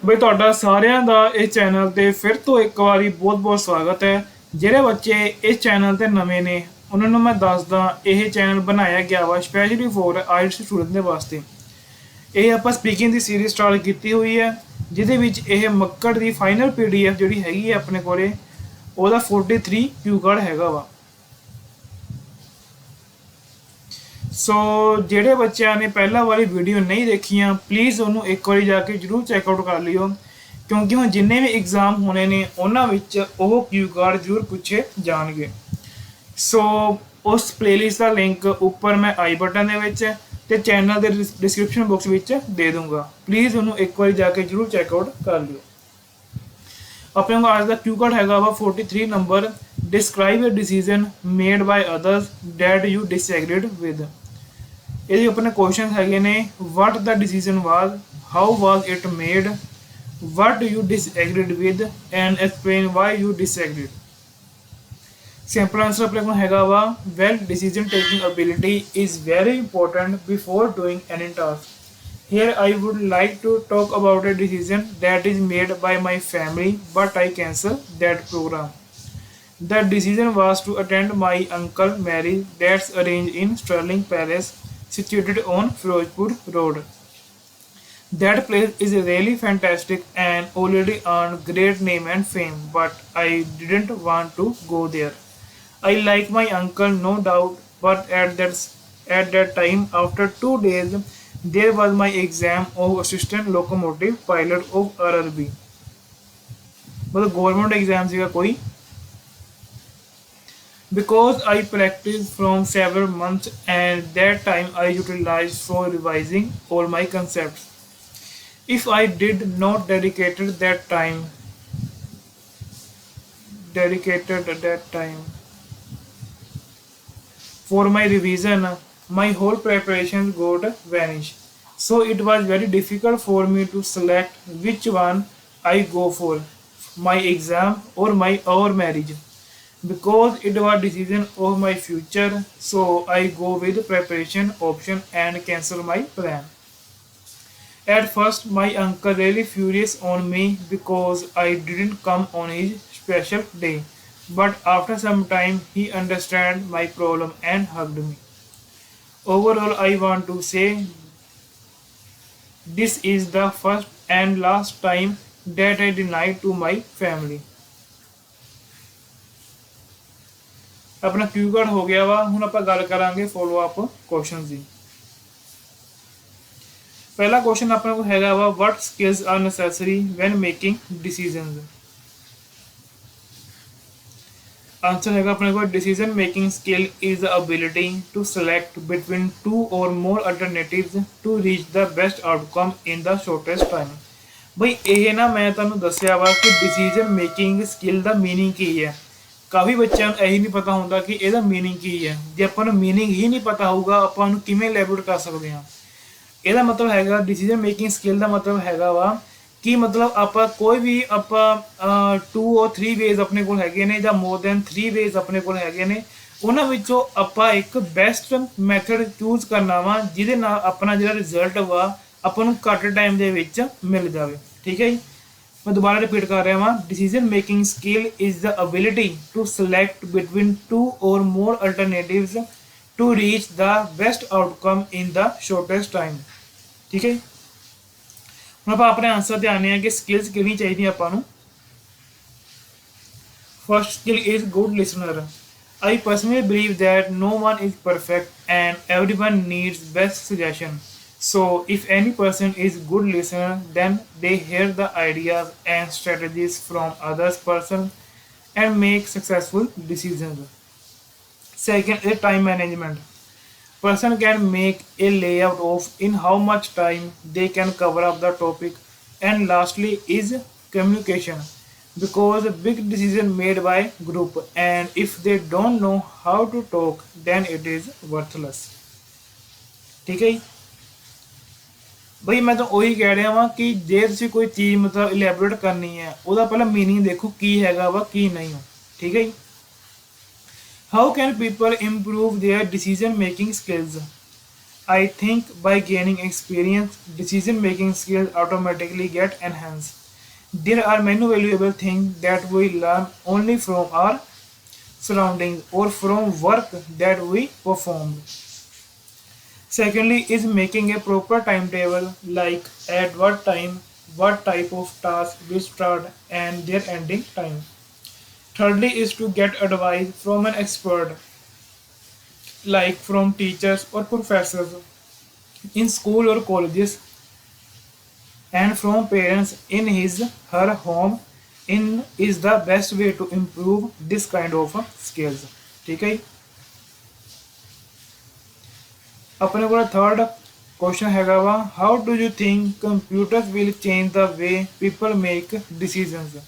ਬਈ ਤੁਹਾਡਾ ਸਾਰਿਆਂ ਦਾ ਇਸ ਚੈਨਲ ਤੇ ਫਿਰ ਤੋਂ ਇੱਕ ਵਾਰੀ ਬਹੁਤ-ਬਹੁਤ ਸਵਾਗਤ ਹੈ। ਜਿਹੜੇ ਬੱਚੇ ਇਸ ਚੈਨਲ ਤੇ ਨਵੇਂ ਨੇ ਉਹਨਾਂ ਨੂੰ ਮੈਂ ਦੱਸਦਾ ਇਹ ਚੈਨਲ ਬਣਾਇਆ ਗਿਆ ਵਾ ਸਪੈਸ਼ਲੀ ਫॉर ਆਇਲਟਸ ਸਟੂਡੈਂਟ ਦੇ ਵਾਸਤੇ। ਇਹ ਆਪਾਂ ਸਪੀਕਿੰਗ ਦੀ ਸੀਰੀਜ਼ ਸਟਾਰਟ ਕੀਤੀ ਹੋਈ ਹੈ ਜਿਹਦੇ ਵਿੱਚ ਇਹ ਮੱਕੜ ਦੀ ਫਾਈਨਲ ਪੀਡੀਐਫ ਜਿਹੜੀ ਹੈਗੀ ਹੈ ਆਪਣੇ ਕੋਲੇ ਉਹਦਾ 43 ਕਿਊ ਕਾਰਡ ਹੈਗਾ ਵਾ। ਸੋ ਜਿਹੜੇ ਬੱਚਿਆਂ ਨੇ ਪਹਿਲਾਂ ਵਾਲੀ ਵੀਡੀਓ ਨਹੀਂ ਦੇਖੀਆਂ ਪਲੀਜ਼ ਉਹਨੂੰ ਇੱਕ ਵਾਰੀ ਜਾ ਕੇ ਜ਼ਰੂਰ ਚੈੱਕਆਊਟ ਕਰ ਲਿਓ ਕਿਉਂਕਿ ਹੁਣ ਜਿੰਨੇ ਵੀ ਐਗਜ਼ਾਮ ਹੋਣੇ ਨੇ ਉਹਨਾਂ ਵਿੱਚ ਉਹ ਕਿਊ ਕਾਰਡ ਜ਼ਰੂਰ ਪੁੱਛੇ ਜਾਣਗੇ। ਸੋ ਉਸ ਪਲੇਲਿਸਟ ਦਾ ਲਿੰਕ ਉੱਪਰ ਮੈਂ ਆਈ ਬਟਨ ਦੇ ਵਿੱਚ ਤੇ ਚੈਨਲ ਦੇ ਡਿਸਕ੍ਰਿਪਸ਼ਨ ਬਾਕਸ ਵਿੱਚ ਦੇ ਦੂੰਗਾ। ਪਲੀਜ਼ ਉਹਨੂੰ ਇੱਕ ਵਾਰੀ ਜਾ ਕੇ ਜ਼ਰੂਰ ਚੈੱਕਆਊਟ ਕਰ ਲਿਓ। ਆਪਣੇ ਕੋਲ ਅੱਜ ਦਾ ਕਿਊ ਕਾਰਡ ਹੈਗਾ ਵਾ 43 number. Describe a decision made by others that you disagreed with. ਇਹਦੇ ਆਪਣੇ ਕੁਐਸਚਨ ਹੈਗੇ ਨੇ what the decision was, how was it made, what you disagreed with and explain why you disagreed। Simple answer ਆਪਣੇ ਕੋਲ ਹੈਗਾ ਵਾ well decision taking ability is very important before doing any task। Here I would like to talk about a decision that is made by my family but I cancel that program। The decision was to attend my uncle marriage that's arranged in Sterling Palace situated on Firozpur Road। That place is really fantastic and already earned great name and fame, but I didn't want to go there। I like my uncle, no doubt, but at that time, after 2 days, there was my exam of assistant locomotive pilot of RRB। मतलब government exam सीगा कोई। Because I practiced from several months and that time I utilized for revising all my concepts। If I did not dedicated that time for my revision, my whole preparation got vanished। So it was very difficult for me to select which one I go for, my exam or our marriage। Because it was decision of my future, so I go with preparation option and cancel my plan। At first my uncle really furious on me because I didn't come on his special day, but after some time he understand my problem and hugged me। Overall I want to say this is the first and last time that I denied to my family। अपना Q card हो गया वा। हुण आपां गल करांगे follow up question दी। पहला question अपने को हैगा वा what skills are necessary when making decisions. Answer हैगा अपने को decision making skill is the ability to select between 2 or more alternatives to reach the best outcome in the shortest time. बई ਇਹ ਨਾ ਮੈਂ ਤੁਹਾਨੂੰ ਦੱਸਿਆ ਵਾ ਕਿ डिसीजन मेकिंग स्किल ਦਾ मीनिंग ਕੀ ਹੈ। ਕਾਫੀ ਬੱਚਿਆਂ ਨੂੰ ਇਹੀ ਨਹੀਂ ਪਤਾ ਹੁੰਦਾ ਕਿ ਇਹਦਾ ਮੀਨਿੰਗ ਕੀ ਹੈ। ਜੇ ਆਪਾਂ ਨੂੰ ਮੀਨਿੰਗ ਹੀ ਨਹੀਂ ਪਤਾ ਹੋਊਗਾ ਆਪਾਂ ਉਹਨੂੰ ਕਿਵੇਂ ਲੈਬਲ ਕਰ ਸਕਦੇ ਹਾਂ। ਇਹਦਾ ਮਤਲਬ ਹੈਗਾ ਡਿਸੀਜਨ ਮੇਕਿੰਗ ਸਕਿੱਲ ਦਾ ਮਤਲਬ ਹੈਗਾ ਵਾ ਕਿ ਮਤਲਬ ਆਪਾਂ ਕੋਈ ਵੀ ਆਪਾਂ 2 or 3 ਵੇਜ਼ ਆਪਣੇ ਕੋਲ ਹੈਗੇ ਨੇ ਜਾਂ ਮੋਰ ਦੈਨ 3 ਵੇਜ਼ ਆਪਣੇ ਕੋਲ ਹੈਗੇ ਨੇ ਉਹਨਾਂ ਵਿੱਚੋਂ ਆਪਾਂ ਇੱਕ ਬੈਸਟ ਮੈਥਡ ਚੂਜ਼ ਕਰਨਾ ਵਾ ਜਿਹਦੇ ਨਾਲ ਆਪਣਾ ਜਿਹੜਾ ਰਿਜ਼ਲਟ ਵਾ ਆਪਾਂ ਨੂੰ ਘੱਟ ਟਾਈਮ ਦੇ ਵਿੱਚ ਮਿਲ ਜਾਵੇ। ਠੀਕ ਹੈ ਜੀ। मैं दोबारा रिपीट कर रहा हूँ decision making skill is the ability to select between 2 or more alternatives to reach the best outcome in the shortest time. ठीक है। हम आप अपने आंसर ते आने हैं कि स्किल्स कितनी चाहिए आपां नूं। First skill is good listener. I personally believe that no one is perfect and everyone needs best suggestion. So if any person is good listener, then they hear the ideas and strategies from others person and make successful decisions। Second is time management। Person can make a layout of in how much time they can cover up the topic। And lastly is communication, because a big decision made by group and if they don't know how to talk then it is worthless। ठीक है। ਬਈ ਮੈਂ ਤਾਂ ਉਹੀ ਕਹਿ ਰਿਹਾ ਵਾਂ ਕਿ ਜੇ ਤੁਸੀਂ ਕੋਈ ਚੀਜ਼ ਮਤਲਬ ਇਲੈਬੋਰੇਟ ਕਰਨੀ ਹੈ ਉਹਦਾ ਪਹਿਲਾਂ ਮੀਨਿੰਗ ਦੇਖੋ ਕੀ ਹੈਗਾ ਵਾ ਕੀ ਨਹੀਂ। ਠੀਕ ਹੈ ਜੀ। How can people improve there decision making skills. I think by gaining experience, decision making skills automatically get enhanced. There are many valuable things that we learn only from our surroundings or from work that we perform. Secondly, is making a proper timetable like at what time, what type of task will start and their ending time. Thirdly, is to get advice from an expert like from teachers or professors in school or colleges and from parents in his her home in is the best way to improve this kind of skills. ठीक है जी? अपने को third question हैगा वा how do you think computers will change the way people make decisions.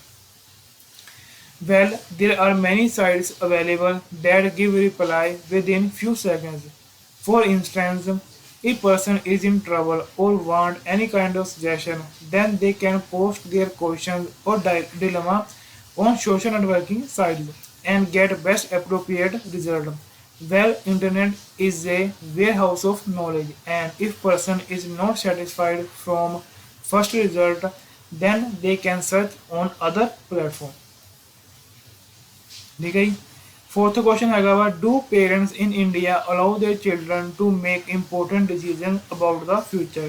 Well, there are many sites available that give reply within few seconds. For instance, if person is in trouble or want any kind of suggestion, then they can post their questions or dilemma on social networking sites and get best appropriate result. Well, internet is a warehouse of knowledge, and if person is not satisfied from first result, then they can search on other platform. ठीक है. Fourth question हैगा वा do parents in India allow their children to make important decision about the future.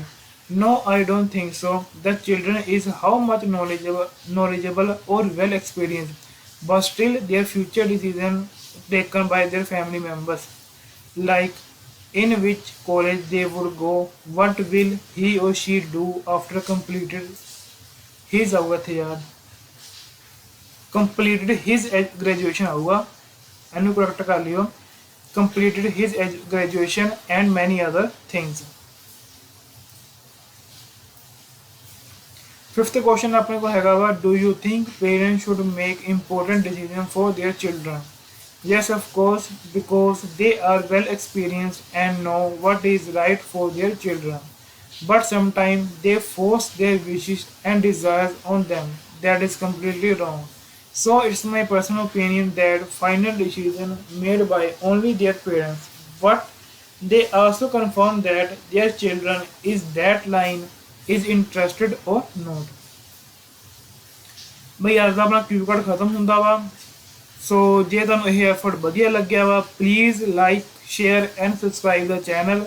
No, I don't think so. The children is how much knowledgeable or well experienced, but still their future decision taken by their family members, like in which college they would go, what will he or she do after completed his completed his graduation आऊगा एनु correct कर लियो completed his graduation and many other things. Fifth question अपने को हैगा वा do you think parents should make important decision for their children. Yes, of course, because they are well experienced and know what is right for their children. But sometimes they force their wishes and desires on them. That is completely wrong. So it's my personal opinion that final decision made by only their parents. But they also confirm that their children is that line is interested or not. ਬਈ ਅੱਜ ਦਾ ਆਪਣਾ ਕਿਊ card ਖਤਮ ਹੁੰਦਾ ਵਾ. ਸੋ ਜੇ ਤੁਹਾਨੂੰ ਇਹ effort ਵਧੀਆ ਲੱਗਿਆ ਵਾ please like share and subscribe the channel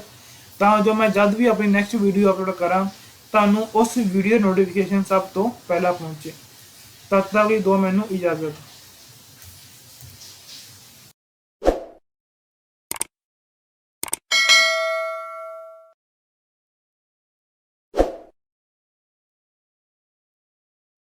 ਤਾਂ ਜੋ ਮੈਂ ਜਦ ਵੀ ਆਪਣੀ ਨੈਕਸਟ ਵੀਡੀਓ ਅਪਲੋਡ ਕਰਾਂ ਤੁਹਾਨੂੰ ਉਸ ਵੀਡੀਓ ਨੋਟੀਫਿਕੇਸ਼ਨ ਸਭ ਤੋਂ ਪਹਿਲਾਂ ਪਹੁੰਚੇ. तब तक दी दो मैनू इजाजत.